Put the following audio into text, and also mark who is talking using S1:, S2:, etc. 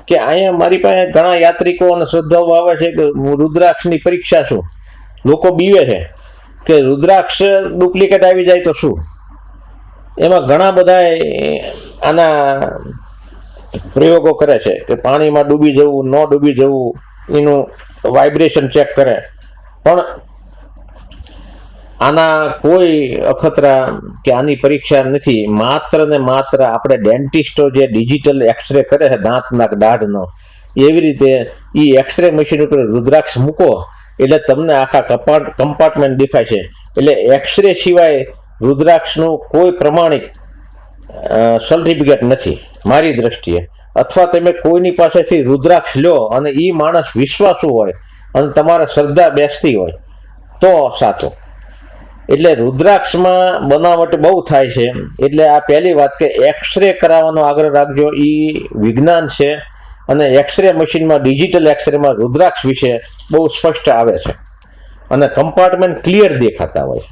S1: કે અહીંયા મારી પાસે ઘણા યાત્રિકો અને શ્રદ્ધાળુઓ આવે છે કે રુદ્રાક્ષની પરીક્ષા શું, લોકો બીવે છે કે રુદ્રાક્ષ ડુપ્લિકેટ આવી જાય તો શું. એમાં ઘણા બધા આના પ્રયોગો કરે છે કે પાણીમાં ડૂબી જવું, ન ડૂબી જવું, એનું વાઇબ્રેશન ચેક કરે, પણ આના કોઈ અખતરા કે આની પરીક્ષા નથી. માત્ર ને માત્ર આપણે ડેન્ટિસ્ટો જે ડિજિટલ એક્સરે કરે છે દાંતના દાઢનો, એવી રીતે એ એક્સરે મશીન ઉપર રુદ્રાક્ષ મૂકો એટલે તમને આખા કમ્પાર્ટમેન્ટ દેખાય છે. એટલે એક્સરે સિવાય રુદ્રાક્ષનું કોઈ પ્રમાણિક સર્ટિફિકેટ નથી મારી દ્રષ્ટિએ. અથવા તમે કોઈની પાસેથી રુદ્રાક્ષ લો અને એ માણસ વિશ્વાસુ હોય અને તમારે શ્રદ્ધા બેસતી હોય તો સાચું. એટલે રુદ્રાક્ષમાં બનાવટ બહુ થાય છે. એટલે આ પહેલી વાત કે એક્સરે કરાવવાનો આગ્રહ રાખજો, એ વિજ્ઞાન છે. અને એક્સરે મશીનમાં ડિજિટલ એક્સરેમાં રુદ્રાક્ષ વિશે બહુ સ્પષ્ટ આવે છે અને કમ્પાર્ટમેન્ટ ક્લિયર દેખાતા હોય છે.